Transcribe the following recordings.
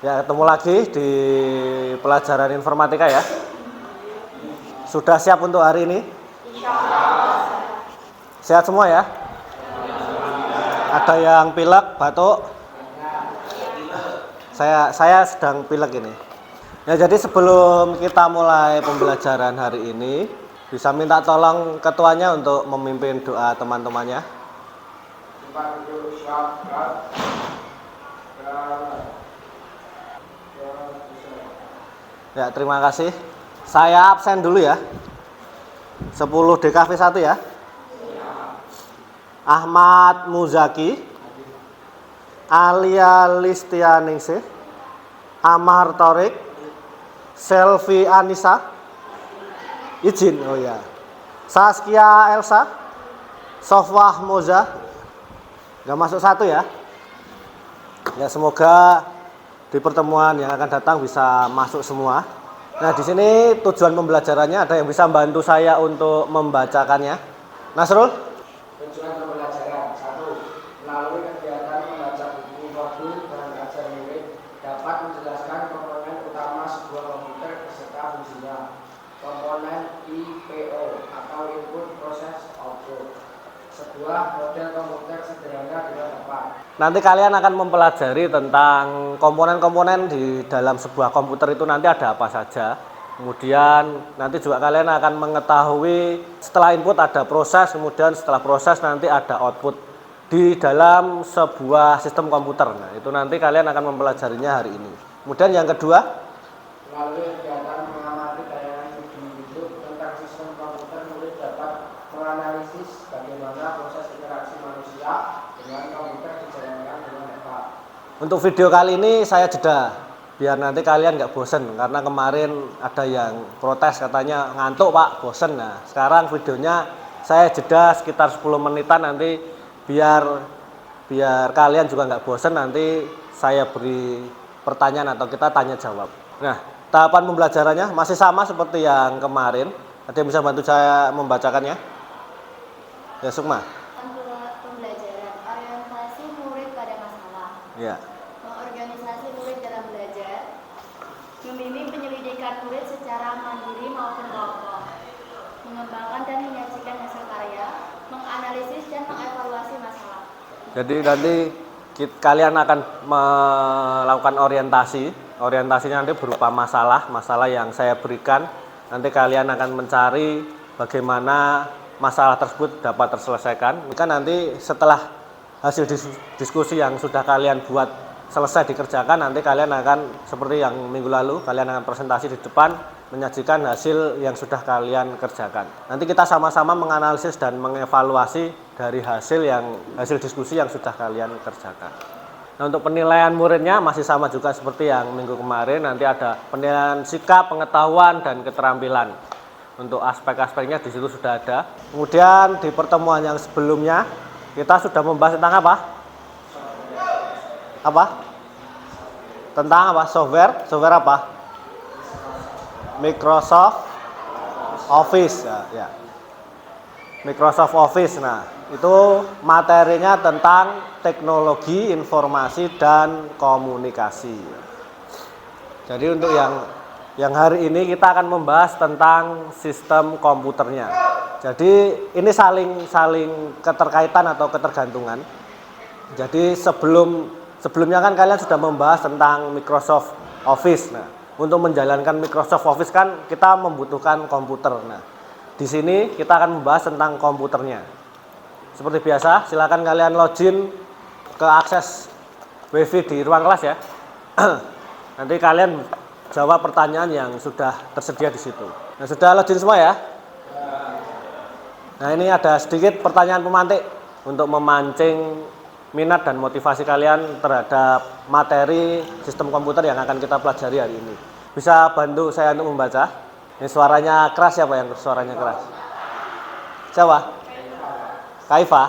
Ya, ketemu lagi di pelajaran informatika ya. Sudah siap untuk hari ini? Sehat semua ya? Ada yang pilek, batuk? Saya sedang pilek ini. Ya, jadi sebelum kita mulai pembelajaran hari ini, bisa minta tolong ketuanya untuk memimpin doa teman-temannya. Ya, terima kasih. Saya absen dulu ya. 10 DKV 1 ya. Ahmad Muzaki, Alia Listianingsih, Amar Torik, Selvi Anissa, izin, oh ya. Saskia Elsa, Sofwah Moza, nggak masuk 1 ya. Ya, semoga di pertemuan yang akan datang bisa masuk semua. Nah, di sini tujuan pembelajarannya ada yang bisa membantu saya untuk membacakannya. Nasrul? Tujuan pembelajaran 1. Melalui kegiatan membaca buku modul dan ajar murid dapat menjelaskan komponen utama sebuah komputer beserta fungsinya. Komponen IPO atau Input Process Output. Sebuah model komputer sederhana dengan tepat. Nanti kalian akan mempelajari tentang komponen-komponen di dalam sebuah komputer itu nanti ada apa saja. Kemudian nanti juga kalian akan mengetahui setelah input ada proses, kemudian setelah proses nanti ada output di dalam sebuah sistem komputer. Nah, itu nanti kalian akan mempelajarinya hari ini. Kemudian yang kedua, melalui kegiatan mengamati tayangan video YouTube tentang sistem komputer, murid dapat menganalisis bagaimana proses interaksi manusia dengan komputer dijalankan dengan tepat. untuk video kali ini saya jeda biar nanti kalian nggak bosen, karena kemarin ada yang protes katanya ngantuk pak, bosen. Nah, sekarang videonya saya jeda sekitar 10 menitan nanti biar kalian juga nggak bosen, nanti saya beri pertanyaan atau kita tanya jawab. Nah, tahapan pembelajarannya masih sama seperti yang kemarin. Ada yang bisa bantu saya membacakannya? Ya, Sukma. Pembelajaran orientasi murid pada masalah. Ya. Mengorganisasi murid dalam belajar, membimbing penyelidikan murid secara mandiri maupun kelompok, mengembangkan dan menyajikan hasil karya, menganalisis dan mengevaluasi masalah. Jadi nanti kalian akan melakukan orientasi. Orientasinya nanti berupa masalah yang saya berikan. Nanti kalian akan mencari bagaimana masalah tersebut dapat terselesaikan. Kan nanti setelah hasil diskusi yang sudah kalian buat selesai dikerjakan, nanti kalian akan seperti yang minggu lalu, kalian akan presentasi di depan menyajikan hasil yang sudah kalian kerjakan. Nanti kita sama-sama menganalisis dan mengevaluasi dari hasil diskusi yang sudah kalian kerjakan. Nah, untuk penilaian muridnya masih sama juga seperti yang minggu kemarin. Nanti ada penilaian sikap, pengetahuan, dan keterampilan. Untuk aspek-aspeknya di situ sudah ada. Kemudian di pertemuan yang sebelumnya kita sudah membahas tentang apa? Tentang apa? Software apa? Microsoft Office ya. Microsoft Office. Nah, itu materinya tentang teknologi informasi dan komunikasi. Jadi untuk yang hari ini kita akan membahas tentang sistem komputernya. Jadi ini saling keterkaitan atau ketergantungan. Jadi sebelumnya kan kalian sudah membahas tentang Microsoft Office. Nah, untuk menjalankan Microsoft Office kan kita membutuhkan komputer. Nah, di sini kita akan membahas tentang komputernya. Seperti biasa, silakan kalian login ke akses WiFi di ruang kelas ya. Nanti kalian jawab pertanyaan yang sudah tersedia di situ. Nah, sudah login semua ya? Nah, ini ada sedikit pertanyaan pemantik untuk memancing minat dan motivasi kalian terhadap materi sistem komputer yang akan kita pelajari hari ini. Bisa bantu saya untuk membaca? Ini suaranya keras, siapa yang suaranya keras? Siapa? Kaifa.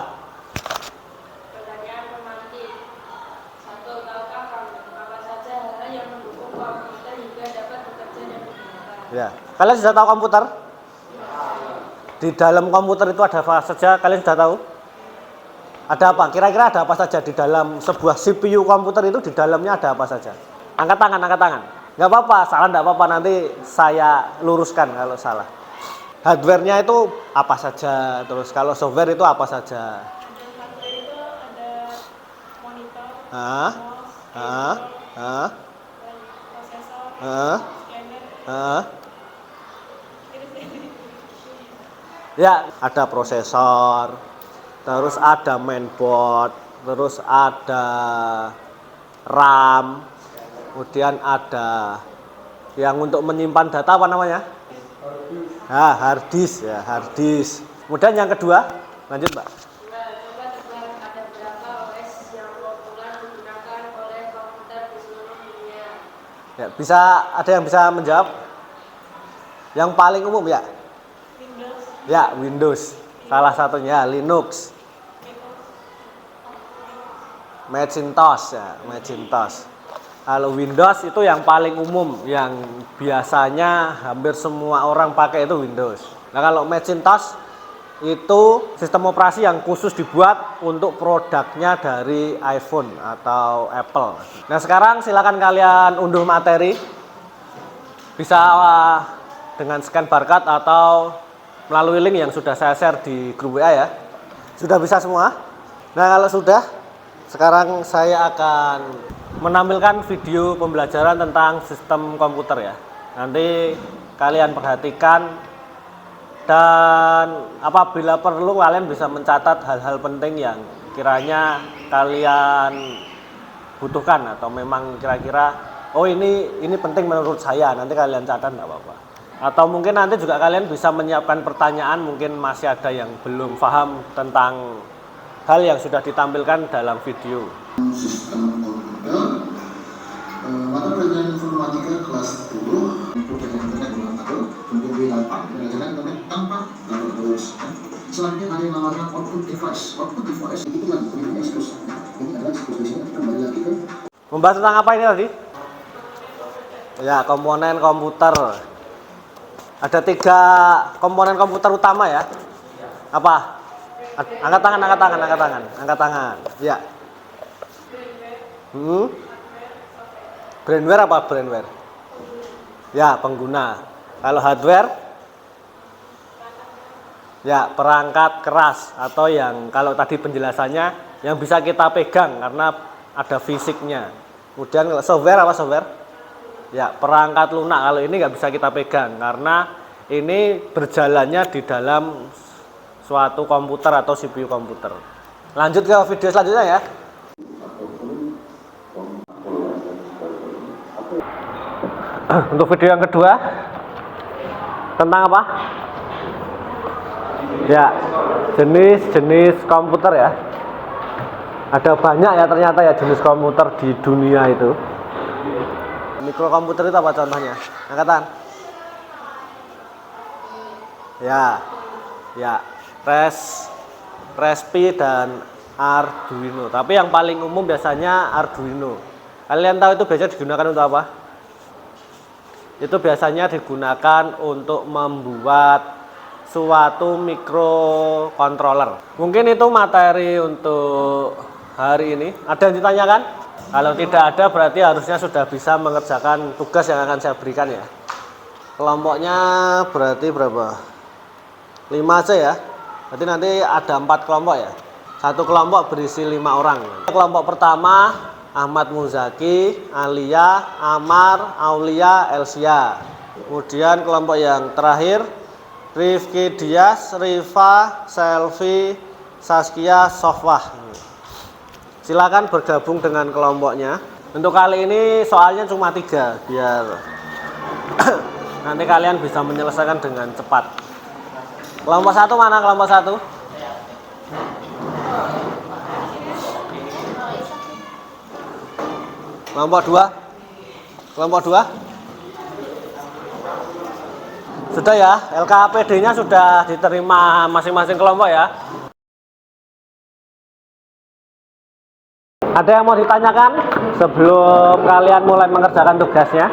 Pertanyaan pemantik. 1. Tahukah kamu apa saja hal yang mendukung komputer hingga dapat bekerja dan digunakan? Ya. Kalian sudah tahu komputer? Di dalam komputer itu ada apa saja? Kalian sudah tahu? Ada apa? Kira-kira ada apa saja di dalam sebuah CPU komputer itu? Di dalamnya ada apa saja? Angkat tangan, angkat tangan. Nggak apa-apa, salah nggak apa-apa, nanti saya luruskan kalau salah. Hardware-nya itu apa saja, terus kalau software itu apa saja? Hardware itu ada monitor, Ah, mouse, ah, ah, prosesor, ah, scanner, ah. itu sih. Ya, ada prosesor, terus ada mainboard, terus ada RAM, kemudian ada yang untuk menyimpan data apa namanya? Hard disk ya, hard disk. Kemudian yang kedua, lanjut Mbak. Coba tebak ada berapa OS yang populer digunakan oleh komputer di seluruh dunia. Ya, ada yang bisa menjawab? Yang paling umum ya? Windows, Ya, Windows. Salah satunya Linux. Macintosh ya, Macintosh. Kalau Windows itu yang paling umum, yang biasanya hampir semua orang pakai itu Windows. Nah, kalau Macintosh itu sistem operasi yang khusus dibuat untuk produknya dari iPhone atau Apple. Nah, sekarang silakan kalian unduh materi. Bisa dengan scan barcode atau melalui link yang sudah saya share di grup WA ya. Sudah bisa semua? Nah, kalau sudah, sekarang saya akan menampilkan video pembelajaran tentang sistem komputer ya. Nanti kalian perhatikan dan apabila perlu kalian bisa mencatat hal-hal penting yang kiranya kalian butuhkan atau memang kira-kira oh ini penting menurut saya, nanti kalian catat enggak apa-apa. Atau mungkin nanti juga kalian bisa menyiapkan pertanyaan, mungkin masih ada yang belum paham tentang hal yang sudah ditampilkan dalam video. Sistem komputer, mata pelajaran informatika kelas 10, pelajaran internet ulang tahun, kemudian pelajaran internet tanpa lalu terus. Selanjutnya ada yang namanya output device. Output device itu kan ini eksklusif. Ini adalah eksklusif di sini kembali lagi ke. Membahas tentang apa ini tadi? Ya, komponen komputer. Ada 3 komponen komputer utama ya. Apa? Angkat tangan, angkat tangan, angkat tangan, angkat tangan. Ya. Brandware apa brandware? Ya, pengguna. Kalau hardware? Ya, perangkat keras atau yang kalau tadi penjelasannya yang bisa kita pegang karena ada fisiknya. Kemudian kalau software apa software? Ya, perangkat lunak. Kalau ini nggak bisa kita pegang karena ini berjalannya di dalam suatu komputer atau CPU komputer. Lanjut ke video selanjutnya ya. Untuk video yang kedua tentang apa? Ya, jenis-jenis komputer ya. Ada banyak ya ternyata ya jenis komputer di dunia itu. Mikrokomputer itu apa contohnya? Angkatan? Ya, ya, Raspi dan Arduino. Tapi yang paling umum biasanya Arduino. Kalian tahu itu biasanya digunakan untuk apa? Itu biasanya digunakan untuk membuat suatu microcontroller. Mungkin itu materi untuk hari ini. Ada yang ditanyakan? Kalau tidak ada berarti harusnya sudah bisa mengerjakan tugas yang akan saya berikan ya. Kelompoknya berarti berapa? 5 aja ya. Berarti nanti ada 4 kelompok ya. Satu kelompok berisi 5 orang. Kelompok pertama Ahmad Muzaki, Alia, Amar, Aulia, Elsia. Kemudian kelompok yang terakhir Rifki Dias, Rifa, Selvi, Saskia, Sofwah. Silakan bergabung dengan kelompoknya. Untuk kali ini soalnya cuma 3 biar nanti kalian bisa menyelesaikan dengan cepat. Kelompok 1 mana kelompok 1? Kelompok 2? Kelompok 2? Sudah ya, LKPD-nya sudah diterima masing-masing kelompok ya. Ada yang mau ditanyakan sebelum kalian mulai mengerjakan tugasnya?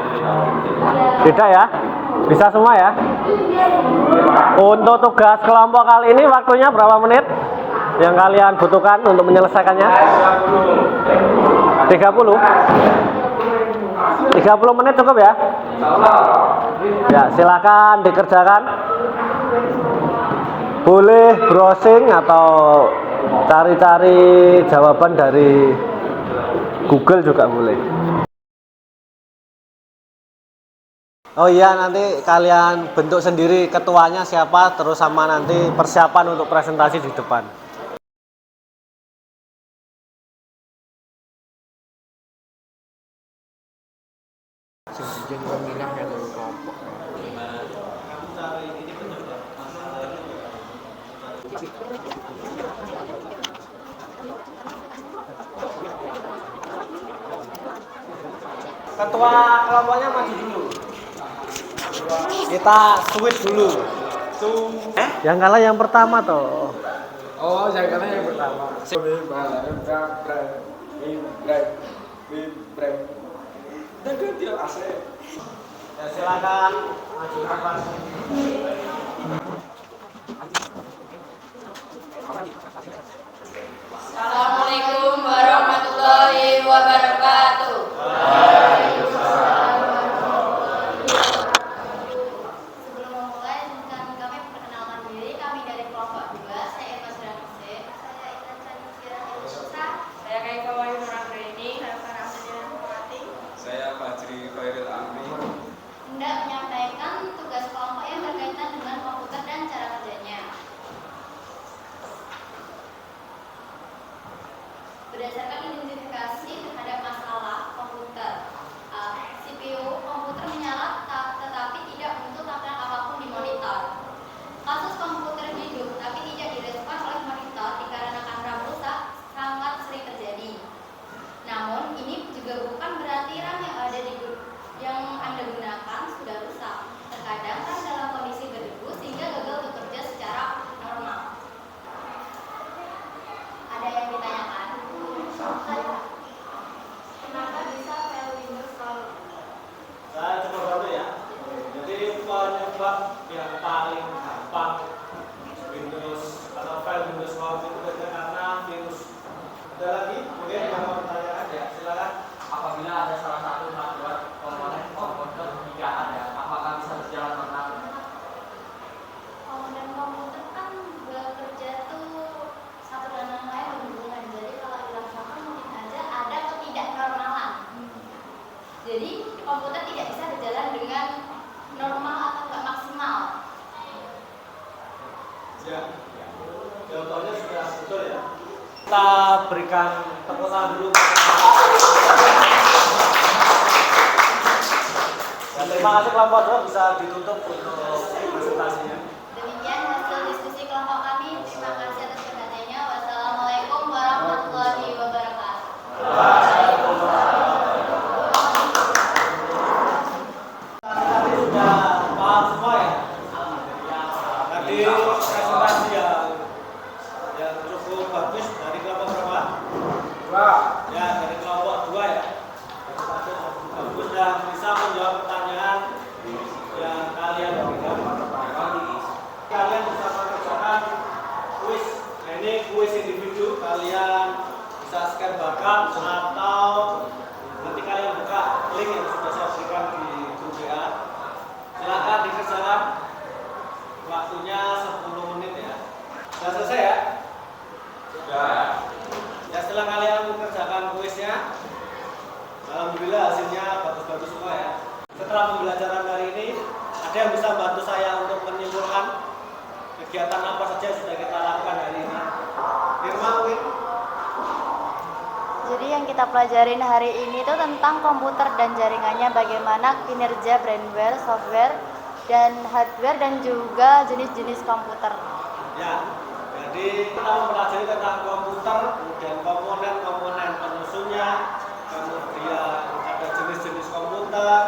Tidak ya? Bisa semua ya? Untuk tugas kelompok kali ini waktunya berapa menit yang kalian butuhkan untuk menyelesaikannya? 30. 30 menit cukup ya? Ya, silakan dikerjakan. Boleh browsing atau cari-cari jawaban dari Google juga boleh. Oh iya, nanti kalian bentuk sendiri ketuanya siapa, terus sama nanti persiapan untuk presentasi di depan. Ketua kelompoknya maju dulu. Kita switch dulu. Yang kalah yang pertama toh. Oh, yang kalah yang pertama. Ya, silakan maju depan. Assalamualaikum warahmatullahi wabarakatuh. Sebelum memulai, izinkan kami memperkenalkan diri. Kami dari kelompok 2. Saya Irma Suranuse. Saya Intan Chanukira Ilmusa. Saya Kaika Wahyu Nuranggreni. Saya Farah Sediran Purwati. Saya Fajri Khairil Amri. Hendak menyampaikan tugas kelompok yang berkaitan dengan komputer dan cara kerjanya. Berdasarkan identifikasi terhadap masalah komputer, CPU komputer menyala tetapi tidak muncul tampilan apapun di monitor. Kasus komputer hidup tapi tidak direspon oleh monitor dikarenakan RAM rusak sangat sering terjadi. Namun ini juga bukan berarti RAM yang Anda gunakan sudah rusak. Terkadang RAM dalam kondisi berdebu sehingga gagal bekerja secara normal. Ada yang ditanyakan? Kenapa bisa fail Windows kalau? Saya coba bantu ya. Jadi penyebab yang paling gampang Windows atau file Windows Cloud itu karena virus. Ada lagi? Mungkin yang mau pertanyaan ya, silakan. Apabila ada salah satu membuat komponen komputer tidak ada, apakah bisa berjalan normal? Komponen komputer kan bekerja tuh satu dan yang lain berhubungan. Jadi kalau hilang satu mungkin aja ada ketidaknormalan. Jadi komputer tidak bisa berjalan dengan normal atau nggak maksimal. Ya, jawabannya sudah betul ya. Kita berikan tepuk tangan dulu. Dan terima kasih kelompok 2 bisa ditutup untuk presentasinya. Demikian hasil diskusi kelompok kami. Terima kasih atas perhatiannya. Wassalamualaikum warahmatullahi wabarakatuh. Tadi sudah paham semua ya? Tadi presentasi yang cukup bagus dari kelompok berapa? 2. Ya, dari kelompok 2 ya. Presentasi yang cukup bagus dan bisa menjawab pertanyaan yang kalian berikan. Kalian bisa mengerjakan kuis. Nah, ini kuis individu. Kalian bisa scan barcode atau nanti kalian buka link yang sudah saya berikan di grup WA. Silakan dikerjakan. Waktunya 10 menit ya. Sudah selesai ya? Sudah. Ya, setelah kalian mengerjakan kuisnya, alhamdulillah hasilnya bagus-bagus semua ya. Setelah pembelajaran hari ini, ada yang bisa bantu saya untuk menyimpulkan kegiatan apa saja yang sudah kita lakukan hari ini? Firman mungkin? Jadi yang kita pelajarin hari ini itu tentang komputer dan jaringannya, bagaimana kinerja brainware, software, dan hardware, dan juga jenis-jenis komputer. Ya, jadi kita mempelajari tentang komputer, kemudian komponen-komponen penyusunnya, kemudian ada jenis-jenis komputer,